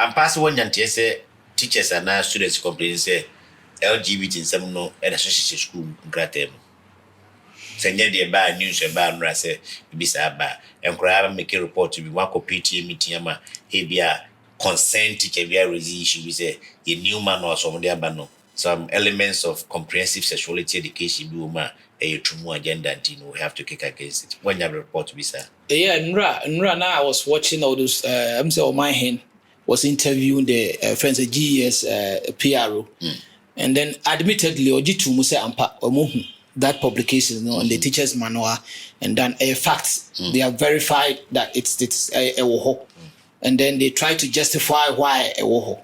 I'm passing one yantia say teachers and now students complain say LGBT in some no at association school gratem. Send the bad news about Rasa, Bisaba, and grab make a report to be one PTA meeting. Hebia consent teacher via issue. We say a new man or some elements of comprehensive sexuality education. A true agenda, and we have to kick against it. When you report to be sir. Yeah, Nra. Now I was watching all those. I'm saying, my hand was interviewing the friends of GES PRO, and then admittedly, Ojitu Musa Ampa Omuhu. That publication, on the teacher's manual, and then facts. They have verified that it's a woho, and then they try to justify why a woho.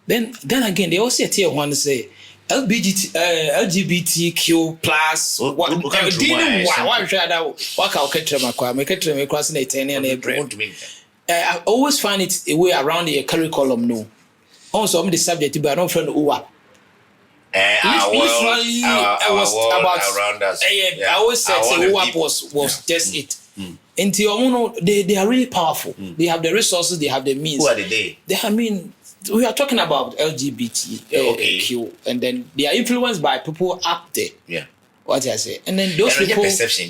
Then again, they also say one say LGBTQ plus. What I always find it a way around the curriculum. No, also the subject, but I don't find who. Literally, I was about around us. I always said WAP was just it. Until they are really powerful. They have the resources, they have the means. Who are they? We are talking about LGBTQ, and then they are influenced by people up there. Yeah. What I say, and then those people. Perception,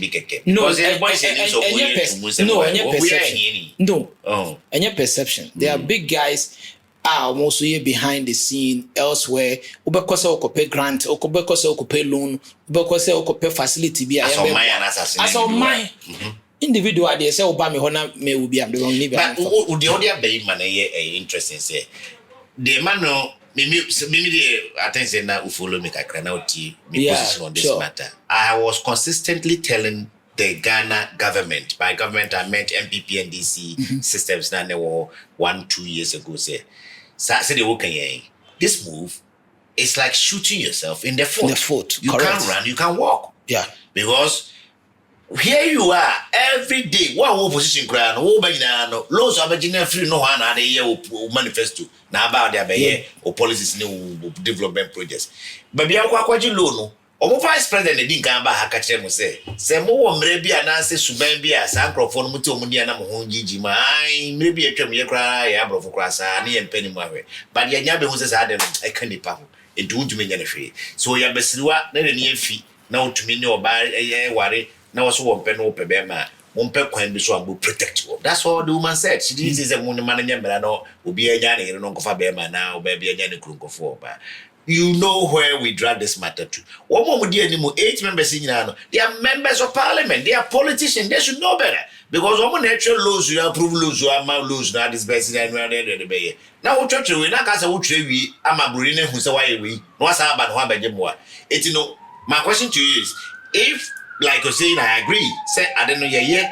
any perception. They are big guys. Almost here behind the scene elsewhere. Ubekose okope grant, ubekose okope loan, ubekose okope facility be as on mine. Individual they say obame hona me will be am the wrong neighbor. But the other bay man interesting say the man no me the attention na follow me kakra na oti me position on this matter. I was consistently telling the Ghana government, by government I meant MPP and DC systems na 1-2 years ago say this move is like shooting yourself in the foot. You can't run, you can't walk. Yeah. Because here you are every day. One position crown, loads of Virginia free no one and a year manifesto. Now about their or policies new development projects. But be a loan. Omo vice president didn't come back catch them say mo maybe an answer subambia sancrophone mutu mudia na mo gigi mai maybe a twem ye kra ya bro for krasa na ye mpani mawe but ya nyabe hu say adem e kan nipa ho e du ntumi nya na hwe so ya besiriwa na ne efi na otumi ne oba ye ware na wo so wo mpe no wo pebe ma mo mpe kwan bi so am protect you. That's all the woman said. She didn't say mo ne man nya mera no obi anya ne no nkofa be ma na oba bi anya ne krunkofo ba. You know where we drag this matter to. 8 members in Yano. They are members of parliament. They are politicians. They should know better. Because one natural laws, you approve laws, you are my laws, now this best in the bay. Now, what church we not as a we am a Brunine who say why we no about one by Jemwa. It's my question to you is if, like you're saying, I agree, say, I don't know, you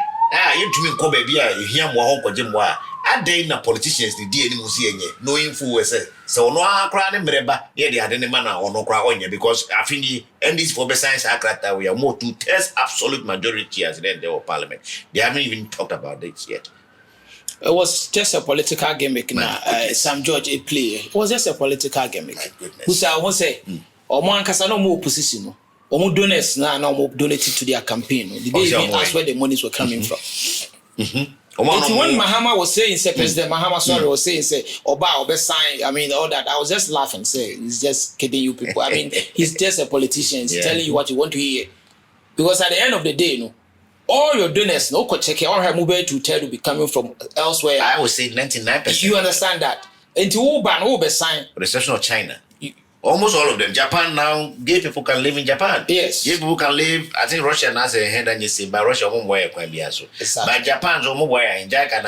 to me, Kobe, you hear more home for Jemwa. I day na politicians the DNA musi knowing full say so no akra ne mreba here they had any man or no kra onye because I think and this for science akrata we are more to test absolute majority as then the parliament. They haven't even talked about this yet. It was just a political gimmick now. Sam George a play. It was just a political gimmick. Who say I won't say or man kasa no more opposition. Or donors now donated to their campaign. Did they even ask where the monies were coming from? When Mahama was saying, say President Mahama was saying, say Oba sign, I mean all that. I was just laughing, say he's just kidding you people. I mean, he's just a politician. He's telling you what you want to hear. Because at the end of the day, all your donors, no could check all her mobile to tell to be coming from elsewhere. I would say 99%. You understand that? And to Oba sign. With the exception of China. Almost all of them. Japan now, gay people can live in Japan. Yes. Gay people can live, I think Russia has a hand and you say, but Russia won't wear a exactly. But Japan's home wear in Jack and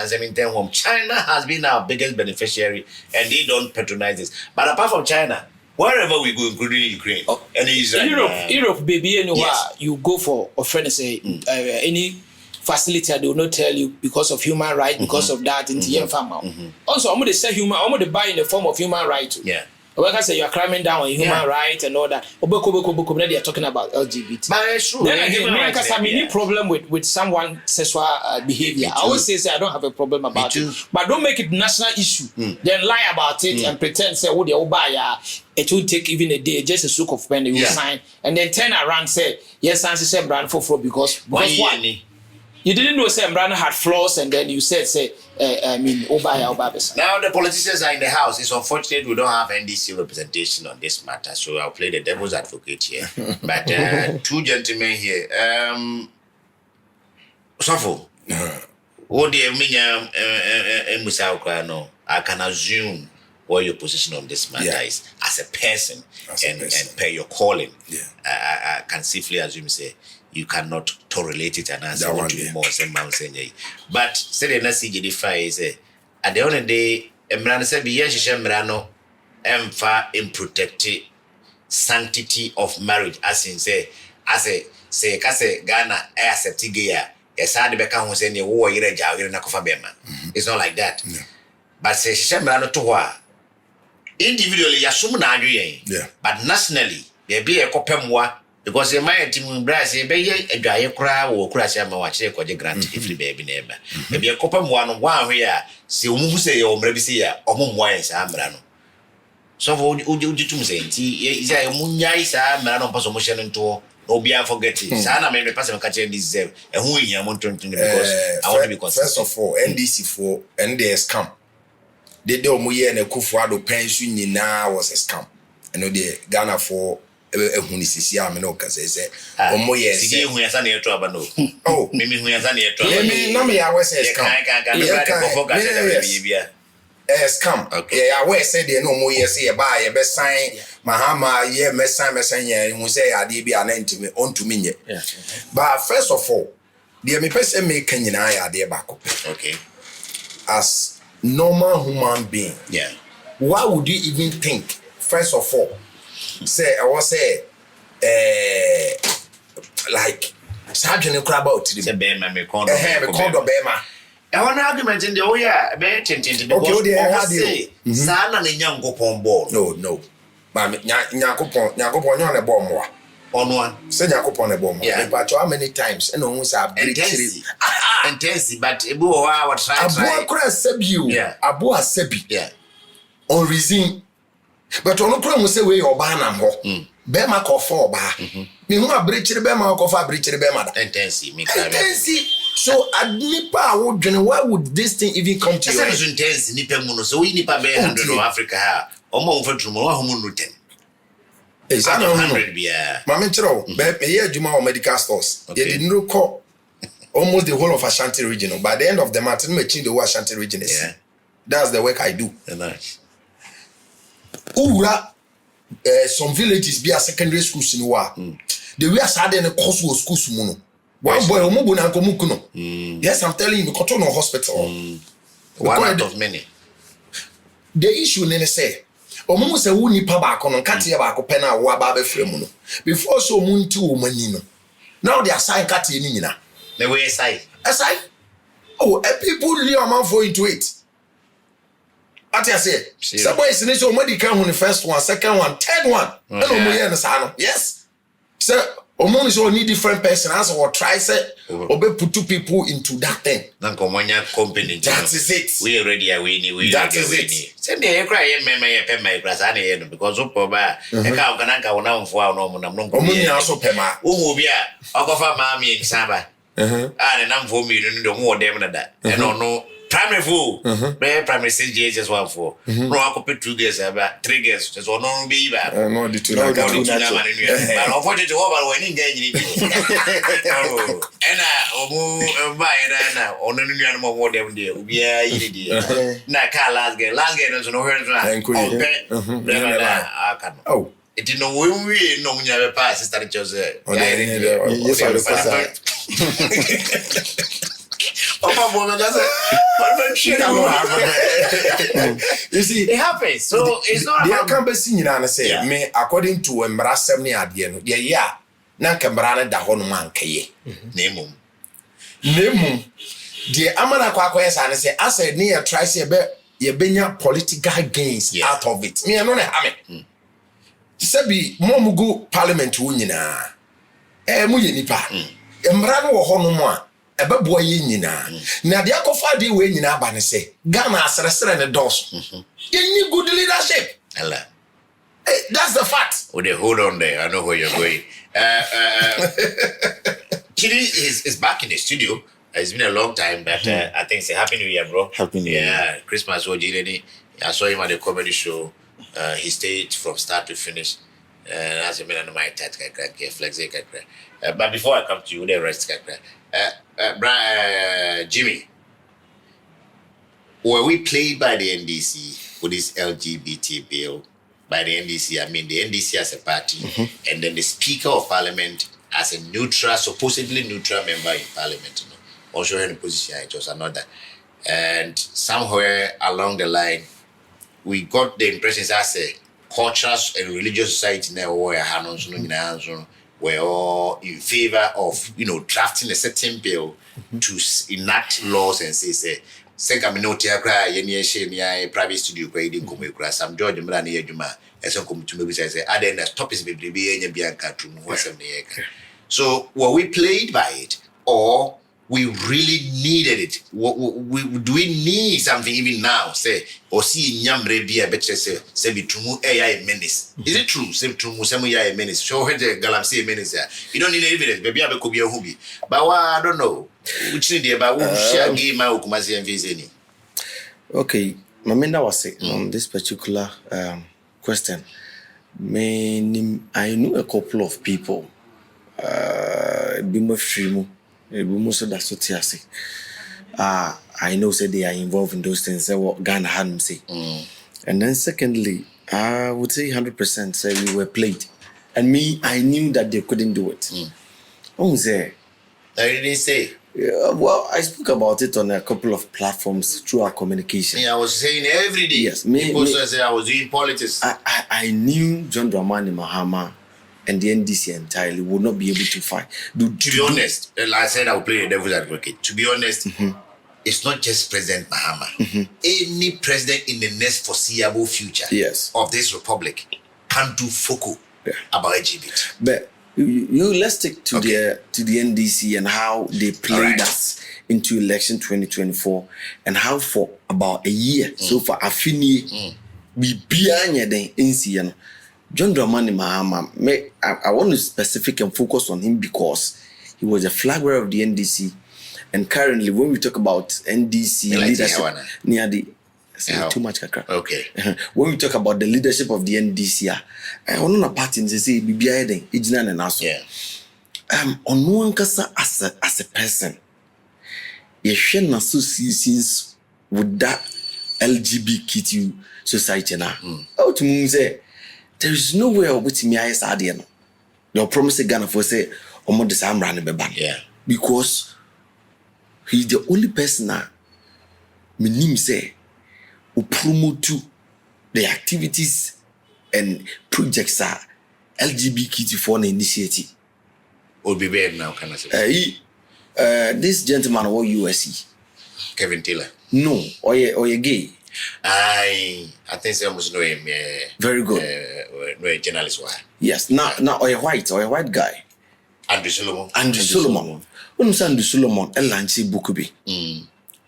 home. China has been our biggest beneficiary and they don't patronize this. But apart from China, wherever we go, including Ukraine and Israel. Europe, baby, anywhere you go for a friend say any facility they will not tell you because of human right, because of that in the farmer. Also, I'm going to say human, I'm going to buy in the form of human right too. Yeah. When I say you are climbing down on human rights and all that, they are talking about LGBT. But it's true. Then again, because I have any problem with someone's sexual behavior. I always say I don't have a problem about it. But don't make it national issue. Then lie about it and pretend say, oh, they'll buy it won't take even a day, just a stroke of pen, they will sign. And then turn around say, yes, I'm the same brand for because what? You didn't know say Mbrana had flaws, and then you said Obaya. Now the politicians are in the house. It's unfortunate we don't have NDC representation on this matter, so I'll play the devil's advocate here. But two gentlemen here. Sofo. What do you mean? I can assume what your position on this matter is as a person, and per your calling. Yeah. I can safely assume say you cannot correlate it and answer what to more same man saying. But say the next CGD is at the end of the day, Emran said be yes, Emrano emfa in protecting sanctity of marriage, as in say Ghana accept gay. Yes, I become who say war you're na kofa bema. It's not like that. Yeah. But say Emrano to her. Individually, yasum na adwe yeah. But nationally, there be a kopemwa because the my team brass be ye adwaye kra wo kra sia ma wa kire koje grant if the baby neighbor. There be a kopemwa no one where se omu say o mra bi say ya omu mwa yen sa mra no. So for uji tum say nti is ya mu nyai sa mra no paso mo hye no nto obi an forget it. Sa na me pass me ka kire this e hu yin mo ntonton because I want to be consistent. First of all, NDC for NDS scam. They do muye na Kufuado pension nyina was a scam. And the Ghana for hunisisi am no kase say omoye say hu yasa na eto aba no. Oh, mimi hu yasa na eto aba. Mimi na me ya we say scam. Scam. Okay. Yeah, we say they no moye say e ba ye be sign mahama ye me sign ye hu say ade bi anantimi ontumi nye. But first of all, the me person make nyina ya ade ba ko. Okay. As normal human being, why would you even think? First of all, say I was say, like, Sergeant crab out to the Bema me kondo Bema. I want argument in the be tintin because sana ne nyango pombo. No. But nyakopon yon e bom wa. On one. Say nyakopon e bom. But how many times and on say intense but ebu wa try. Abu akra sebi Abu asebi. On reason. But on kura mu say we oba na ho. Bema ko for oba. Me hu abrichire bema ko for abrichire bema da. Intense. So at nipa why would this thing even come to you? It's intense nipa mu no so we nipa be 100 of Africa ha. Omo mfa tumo wa homu no 10. It's 100 bia. Mama chiro be here juma or medical stores. They did not call almost the whole of Ashanti region. By the end of the month, me change the whole Ashanti region. That's the work I do. Nice. Ura some villages be a secondary schools in wa. The way asade in the course was schools muno. One boy omubu na nkomukuno. Yes, I'm telling you, we control no hospital. One out of many. The issue nene say omumu se wu nipa ba kono kate ba ko pena wo aba be fremu no before so omuntu o mani no now they assign kate ni nyina the way assign people really amount for into it. What I say so boys ni so madi kan hu the first one, second one, third one and omu ye no sa no yes so omu so need different person as or try say obe put two people into that thing na komonya company that is it we already are we that is it say me cry ye mema ye pema ye kra sa na ye no because opo ba e ka okananka wona mfo a no mu na mo omu nya so pema wo bi a okofa ma mi nsaba ne na mfo mi no do mo dem na da e no primary fool primary 6 years just one for no akopɛ 2 years about 3 years just one no be ba no the two na but unfortunately over when in gain ni ena omu ba era na ono nunu anu mo dem de obi a yiri de na ka last game no no hwe no na aka no it no we no munya be pass sister Jose yes I request Opa bono just you see it happens so it's not there can be seen na say me according to embrasem ne ade no ye ya na kambra na da ho no man kaye nemu the amana kwa kwesa na say as ne ya try say be ye benya political gains out of it me no na ha me sabi momugo parliament wo nyina mu ye nipa emra no wo ho no mo a ebeboa ye nyina na de akofa de we nyina ba ne se Ghana asresere ne dos ye ni good leadership Allah that's the fact. Hold on there, I know where you're going. Chidi is back in the studio. It's been a long time, but I think it's a Happy New Year, bro. Happy New Year. Yeah, Christmas was I saw him at the comedy show. He stayed from start to finish. As a man of my tat, flex. But before I come to you, the rest, Jimmy, were we played by the NDC with this LGBT bill? By the NDC, I mean the NDC as a party, and then the Speaker of Parliament as a neutral, supposedly neutral member in Parliament. Also in a position, it was another. And somewhere along the line, we got the impression as a cultural and religious society now were all in favor of, drafting a certain bill to enact laws and say private studio some George so were we played by it, or we really needed it? Do we need something even now? Say, or see Nyamre be a better say be true AI menace. Is it true? Say true some AI menace. Show her the Galamsey menace. You don't need evidence, baby. I could be a hobby. But I don't know. Which need about who shall give my Okumazi and Vizeni? Okay, Maminda was saying on this particular question. I knew a couple of people. I know say they are involved in those things. What Ghana hadn't say. And then secondly, I would say 100% say we were played, and I knew that they couldn't do it. I didn't say. Yeah, well, I spoke about it on a couple of platforms through our communication. Yeah, I was saying every day. Yes, I was doing politics. I knew John Dramani Mahama and the NDC entirely would not be able to fight. To be honest, like I said, I will play the devil's advocate. To be honest, it's not just President Mahama. Any president in the next foreseeable future of this republic can do foco about LGBT. But let's stick to the NDC and how they played us into election 2024 and how for about a year so far Afini be behind the NC. John Dramani Mahama, I want to specific and focus on him because he was a flag bearer of the NDC, and currently when we talk about NDC leadership near the too much kakra. Okay. When we talk about the leadership of the NDC, I want to party and say be behind Ejina and Naso. On one kasa as a person, you share associations with that LGBTQ society now. How to mean say there is no way of which me I say your promise Ghana for say omo the same run be ban. Because he's the only person now me say who promote the activities and projects are LGBTQ4 initiative. Will be bad now, can I say? This gentleman or USC. Kevin Taylor. No, or you gay. I think I must know him. Very good. No, a journalist. Yes. Now, or a white guy. Andrew Solomon. When you say Andrew Solomon, a lanchi bukubi.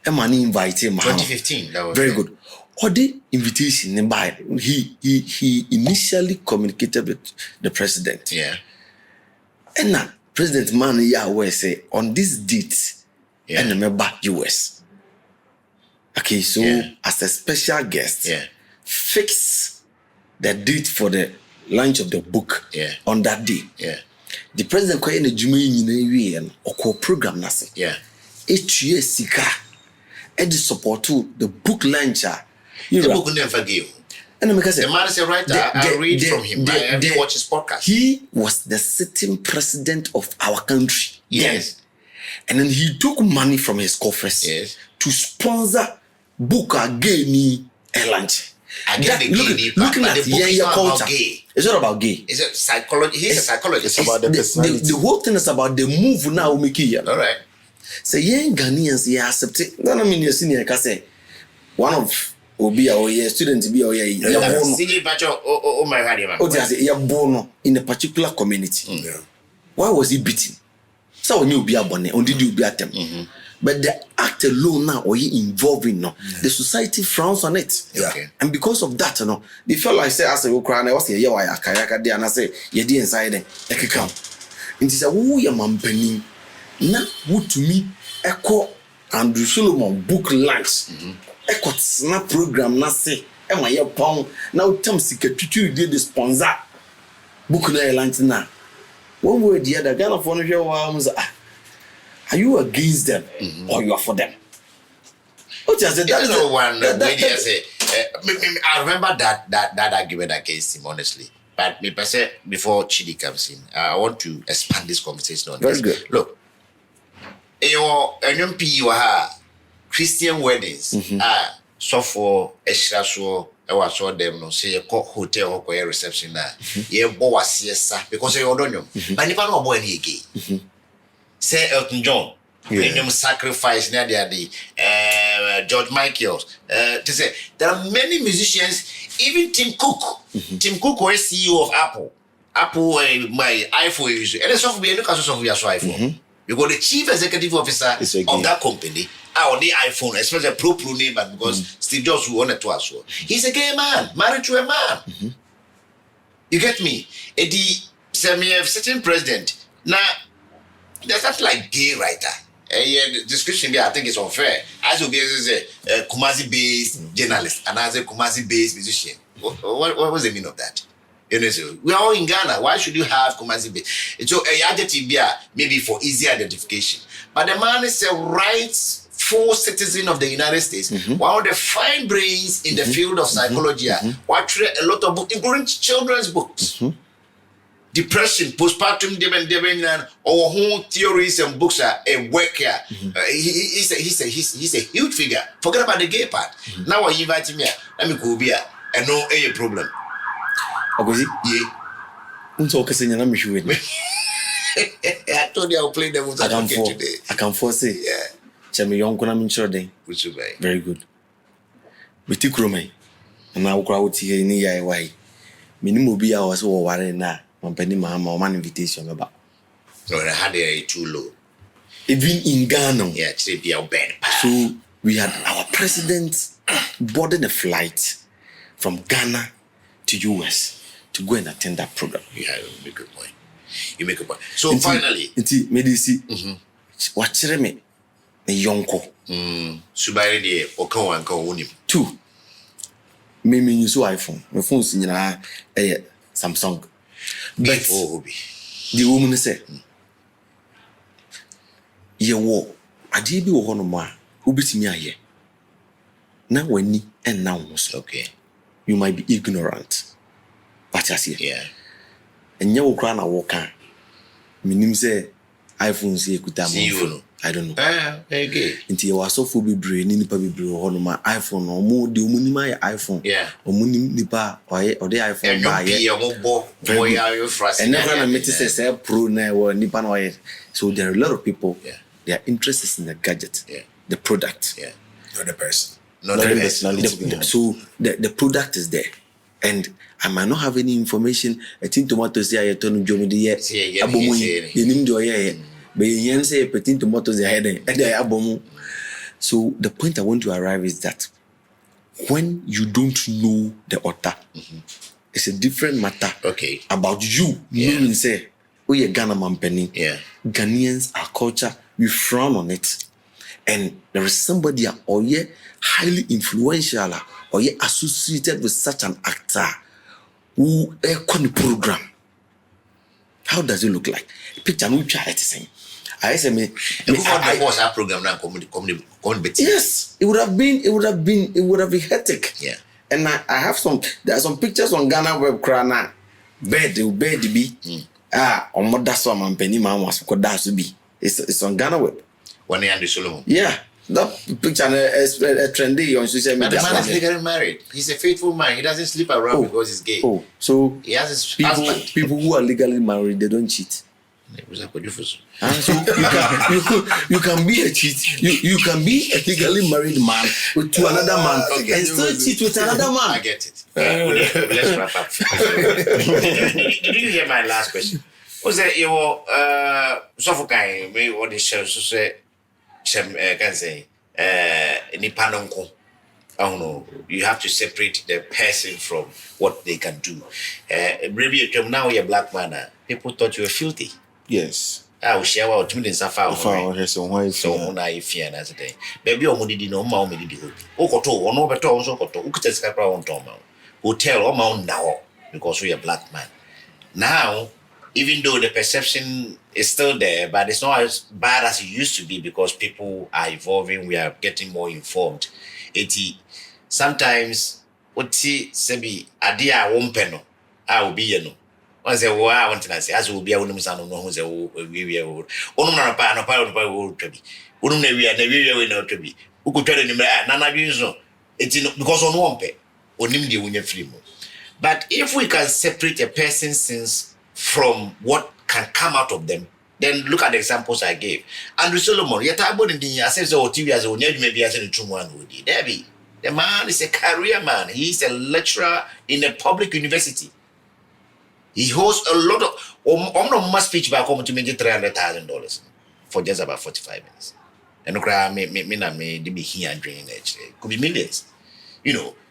A man invited him. 2015. That was very good. Or the invitation by he initially communicated with the president. And now President Man Yahweh say on this date and remember US. Okay, so as a special guest, fix the date for the launch of the book on that day. The president quite a Jumay and or program nasi. HUA Sika and the support to the book launcher. The book will never give. And the man is a writer. I read from him. I watch his podcast. He was the sitting president of our country. Yes. And then he took money from his coffers to sponsor book again a lunch. Looking at the culture. It's not about gay. It's a psychology. He's a psychologist. It's about the personality. The whole thing is about the move now we make here. All right. So young Ghanaians accept it. No, I mean you senior can say one of Obi or a student be or born in a particular community. Why was he beaten? So when you be a bonnet, on did you be at them? But the act alone now, or he involving the society frowns on it. And because of that, they felt like say, I say, crying, I was here, I kayaka there, and I say, you did inside there, I can come. And he said, oh, your man penny. Now, what to me, Echo Andrew Solomon book lunch. Echo snap program na say e ma ye pon na utam sika tutu dey the sponsor book na lunch na. One way or the other, Ghana for no are you against them or you are for them? What is it? That's the one I say. I remember that argument against him, honestly. But me per se, before Chidi comes in, I want to expand this conversation on Very this. good. Look, your NMP Christian weddings so for extra so I was saw them no say hotel or reception na ye bo wasiesa because you don't know. But nipa no boy any again. Say Elton John premium sacrifice near the George Michael's to say there are many musicians, even Tim Cook. Tim Cook was CEO of Apple my iPhone use and so for look at your iPhone. You got the chief executive officer of that company on the iPhone, especially pro name, because Steve Jobs who owned it to us. He's a gay man, married to a man. You get me? The semi-certain president. Now, there's something like gay writer. The description there, I think it's unfair. As you guys say, Kumasi-based journalist and as a Kumasi-based musician. What was the meaning of that? You know, so we are all in Ghana. Why should you have Kumasi based? So a adjective here maybe for easy identification. But the man is a rightful citizen of the United States. One of the fine brains in the field of psychology. What a lot of books, including children's books. Depression, postpartum development, or whole theories and books are a work here. He's a huge figure. Forget about the gay part. Now I invite me. Let me go here and no a problem. Ogozi? Yeah. Unto okese na mishu we. I told you I'll play them with today. I can foresee. Yeah. Chemi yonko na minchro den. Which is very. Very good. Biti kromai. Na ukra wuti ni ya wai. Minim obi a was wo ware na mampani mahama o man invitation meba. So I had a too low. Even in Ghana. Yeah, actually be our band. So we had our president boarding a flight from Ghana to US to go and attend that program. Yeah, you make a point. You make a point. So finally, inti medisi wachere me na yonko. Subari de okan wonim. 2 me use iPhone. My phone is nyina Samsung. But the woman say ye wo ade bi wo hono ma obetimi aye. Na wani and now okay. You might be ignorant. But I see. Yeah. And you will cry na walk. Minim say iPhone say kuta mo. I don't know. Okay. Until you are so full be brain nipa be brain hono ma iPhone or mo de omuni ma iPhone. Yeah. Omuni nipa or the iPhone ba ye. And never na meet say pro na or nipa no ye. So there are a lot of people. Yeah. Their interest is in the gadget. Yeah. The product. Yeah. Not the person. Not the personality. So the product is there. And I might not have any information. I think tomatoes here, I turn Jomi the year. Abomu, do ye. But you say petting tomatoes are heading. Abomu. So the point I want to arrive is that when you don't know the author, it's a different matter. Okay. About you. Yeah. Meaning say, oh, you're Ghana man penny. Yeah. Ghanaians, our culture, we frown on it. And there is somebody or ye highly influential or ye associated with such an actor who on the program. How does it look like? Picture no try it saying. I say me was our program now yes, it would have been hectic. Yeah. And I have there are some pictures on Ghana web crana. Bed be on what that's what man penny man was be. It's on Ghana web. When Andrew Solomon. Yeah, that picture is trendy on social media. But the man is legally married. He's a faithful man. He doesn't sleep around because he's gay. Oh, so he has his husband. People who are legally married, they don't cheat. So you can be a cheat. You can be a legally married man to another man and still cheat with another man. I get it. Let's wrap up. Did you hear my last question? Was that you were suffocating me? What the show say? Can say nipanonko. I don't know. You have to separate the person from what they can do. Maybe now you're a black man. People thought you were filthy. Yes. I will share what you suffer. So I fear as a day. Baby, or did no more, maybe. Okoto, or no better on Sokoto, Ukata on Toma. Hotel or Mount now, because we are black man. Now, even though the perception is still there, but it's not as bad as it used to be because people are evolving, we are getting more informed. Sometimes, what see, Sebi, Adia won't penno, I will be, Once a war, I want to say, as will be a woman, no who's a we are old. Only pa, no power of old to be. Only we are never to be. Who could tell him, Nana, you know, it's because on one pay, or Nimdi when you're free. But if we can separate a person's sins from what can come out of them, then look at the examples I gave. Andrew Solomon, yet I wouldn't assess or TV as a maybe as a true one would be. Debbie, the man is a career man. He's a lecturer in a public university. He hosts a lot of almost speech back home to make $300,000 for just about 45 minutes. And me be here and drinking it. Could be millions.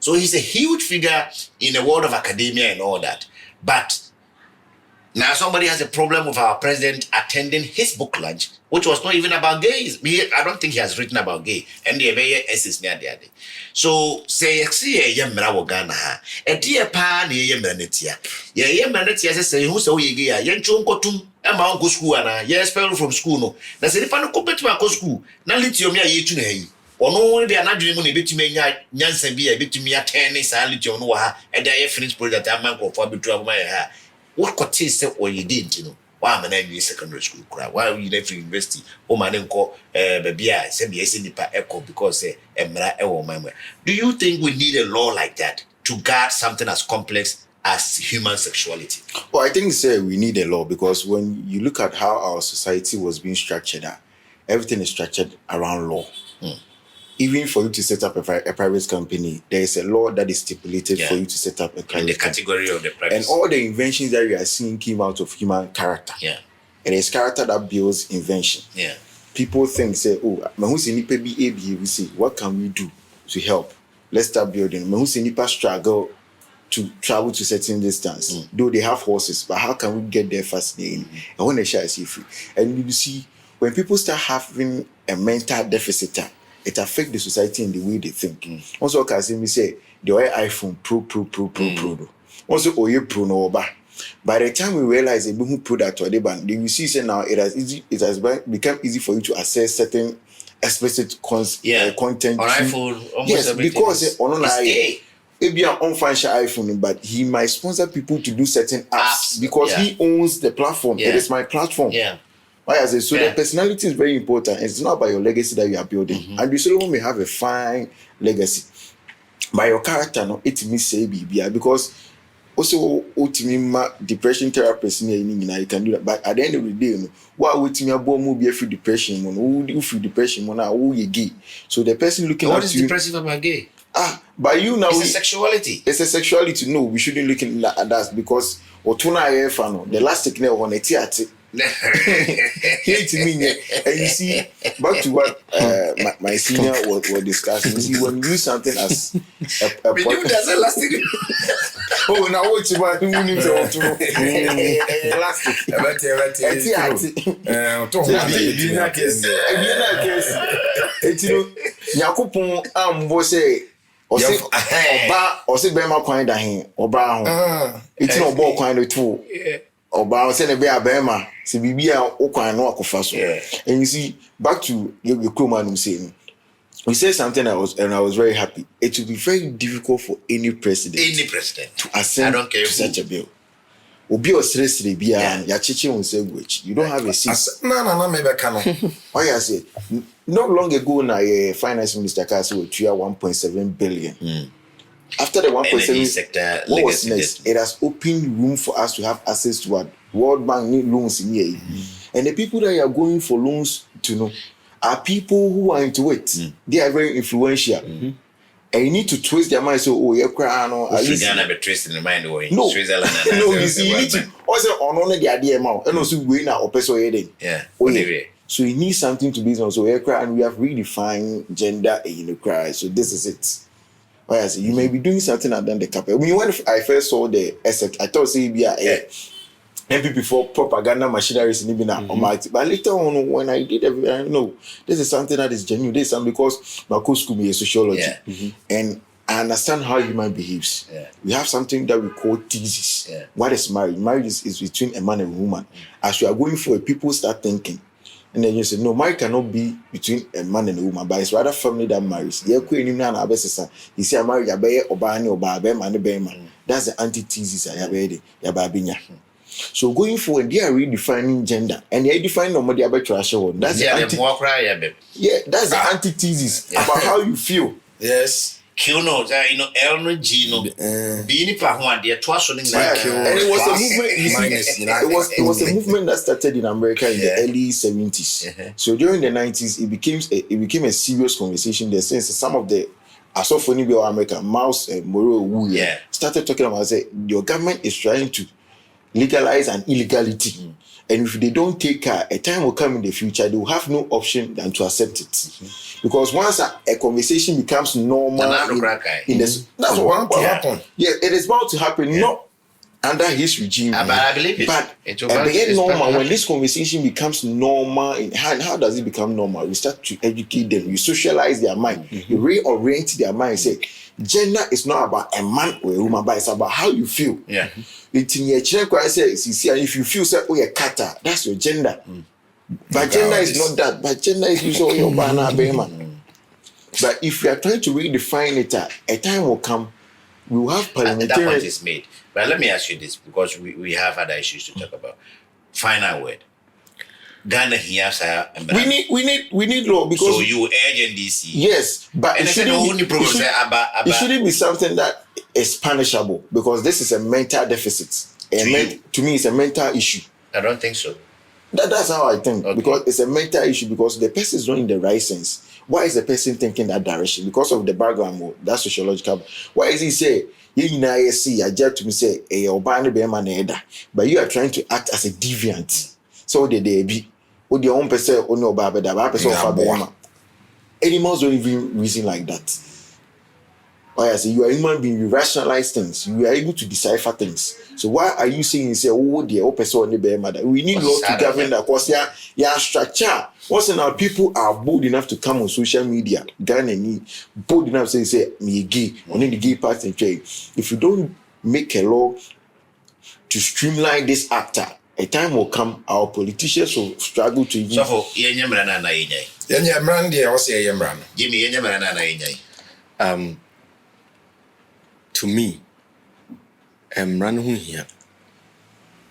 So he's a huge figure in the world of academia and all that. But now somebody has a problem with our president attending his book lunch, which was not even about gays. I don't think he has written about gay. And the essence near the other. So say see a yamra wogana ha. A dear pa ni yamranetia. Ye yamranetia say who so ye gay. Yen chunkotum. Emma go school and ye expelled from school no. Na say if I no compete to school. Na lithium ya ye tune ono be anadwene mu na betumi anya nyansa bi a betumi atene sa lithium no ha e da ye finish project amanko for betu abuma ye ha what could say or you didn't why am I secondary school cry why you never university o man nko baby a say be ese nipa echo because emra e wo man. Do you think we need a law like that to guard something as complex as human sexuality? Well, I think we need a law because when you look at how our society was being structured, everything is structured around law. Even for you to set up a private company, there is a law that is stipulated for you to set up a private in the category of the private. And all the inventions that we are seeing came out of human character. Yeah. And it's character that builds invention. Yeah. People think, we say, what can we do to help? Let's start building. People struggle to travel to certain distance. Though they have horses, but how can we get there fast? And when they share free. And you see, when people start having a mental deficit, it affects the society in the way they think. Also, can see me say the iPhone Pro. Also, Pro no ba. By the time we realize a who put that to the band, you see say now it has become easy for you to access certain explicit content on iPhone. Yes, because on maybe an unfunctional iPhone, but he might sponsor people to do certain apps because he owns the platform. It is my platform. Yeah. So the personality is very important. It's not about your legacy that you are building. And you still may have a fine legacy. By your character, no, it means say because also depression therapist you can do that. But at the end of the day, why would you be free depression? Who feel depression? Who you gay? So the person looking at you. What is depressive about gay? But you now it's a sexuality. It's a sexuality. No, we shouldn't look at that because the last thing on a theater. Hate me, and you see, back to what my senior was discussing. You see, when you use something as a elastic. Oh, now what you want? Elastic. And you see, back to your Kroman saying, we said something I was very happy. It will be very difficult for any president to assent to such a bill. You don't have a seat. No, maybe I cannot. Why I say, not long ago, now finance minister Kasi will clear 1.7 billion. After the 1.7 sector, what was next? It has opened room for us to have access to what World Bank need loans in here. And the people that are going for loans to know are people who are into it. They are very influential. And you need to twist their mind. So, you're crying. Ghana be twisting the mind away. No, Switzerland. No, you see, you need to also honor the idea now. And also, we now opeso heading. Yeah. So, you need something to be on. So, and we have redefined gender in the cry. So, this is it. You may be doing something and then the couple. When I first saw the Essex, I thought say be a MPP for propaganda machineries in Ibina or Marty. But later on, when I did everything, I know this is something that is genuine. This is something because my course school is sociology. And I understand how human behaves. We have something that we call thesis. What is marriage? Marriage is between a man and a woman. As you are going for it, people start thinking. And then you say, no, marriage cannot be between a man and a woman, but it's rather family that marries. You see, a marriage, that's the antithesis. So going forward, they are redefining gender, and they are defining normally about trash. That's that's the antithesis about how you feel. Yes. Kino, Elno Gino, Bini Pahuan, the Twashoning, and it was a movement. It was a movement that started in America in the early 70s. So during the 90s, it became a serious conversation. There, since some of the Asofoni American Mouse Moro Wu started talking about say your government is trying to legalize an illegality. And if they don't take care, a time will come in the future, they will have no option than to accept it. Because once a conversation becomes normal, that's what happen. Yeah, it is about to happen, not under his regime. But I believe it. But it's normal. When this conversation becomes normal, how does it become normal? We start to educate them, you socialize their mind, you reorient their mind, say, gender is not about a man or a woman, but it's about how you feel. It's in your if you feel say, oh, you're cutter, that's your gender. But gender is not that. But gender is usually your banner, But if we are trying to redefine it, a time will come, we will have parliamentarians. That point is made. But let me ask you this, because we have other issues to talk about. Final word. Ghana here, sir. We need law because so you urge NDC. Yes, but it shouldn't be something that is punishable because this is a mental deficit. To me, it's a mental issue. I don't think so. That's how I think because it's a mental issue because the person is not in the right sense. Why is the person thinking that direction? Because of the background, that's sociological. Why is he say? I just to me say, but you are trying to act as a deviant. So they be with your own person or no baba animals don't even reason like that. Why I say you are human being, you rationalize things, you are able to decipher things. So why are you saying you say, oh the old person we need law to govern that because yeah structure. Once in our people are bold enough to come on social media, Ghana need bold enough to say me gay, only the gay part and trade. If you don't make a law to streamline this actor, a time will come our politicians will struggle to even. So for yenyamrana na yenyai. Yenyamran dey o say yemran. Jimmy yenyamrana na yenyai. To me, run who here.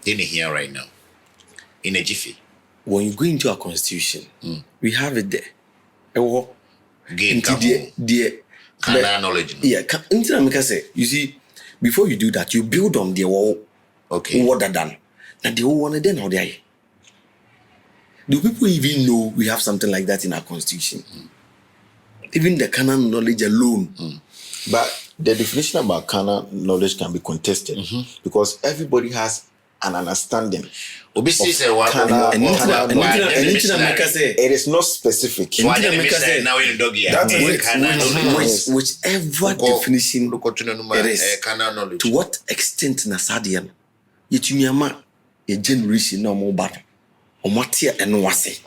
Didn't here right now. In a jiffy. When you go into our constitution, we have it there. Gain knowledge. Yeah, you see, before you do that, you build on the wall. Okay. What done? Now the whole one then how they. Do people even know we have something like that in our constitution? Even the canon knowledge alone. But the definition about canon knowledge can be contested because everybody has an understanding. It is not specific. Whichever definition it is, to what extent Nasadian, yet you yama a generation no more bad. On what here and was it?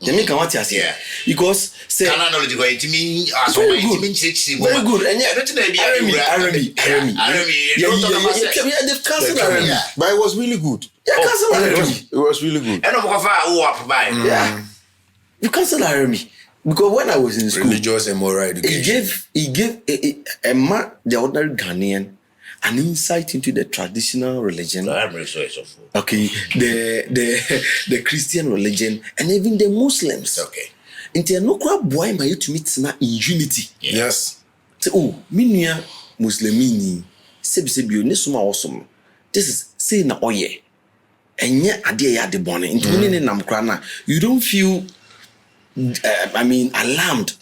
You make what you say because say canon knowledge go it mean very good. And yeah, they've cancelled Army, but it was really good. It was really good. Yeah, you cancelled Army because when I was in school, religious and moral education, he gave a man, the ordinary Ghanaian, an insight into the traditional religion. Okay, the Christian religion and even the Muslims. Okay. Into no crowd boy my to meet in unity. Yes. So minia Muslimini sebisebio ne suma awesome. This is say na oye. Enye ade ya de bone. Into ne nam kra na you don't feel alarmed.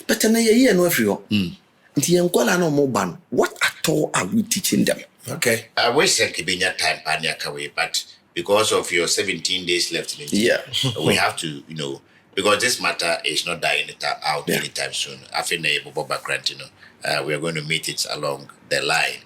But na ye no afrio. Into yenkwala na mo ban. What at all are we teaching them? Okay. I wish I could be your time, Panyakawe, but because of your 17 days left in it, we have to, because this matter is not dying out anytime soon. I think we are going to meet it along the line.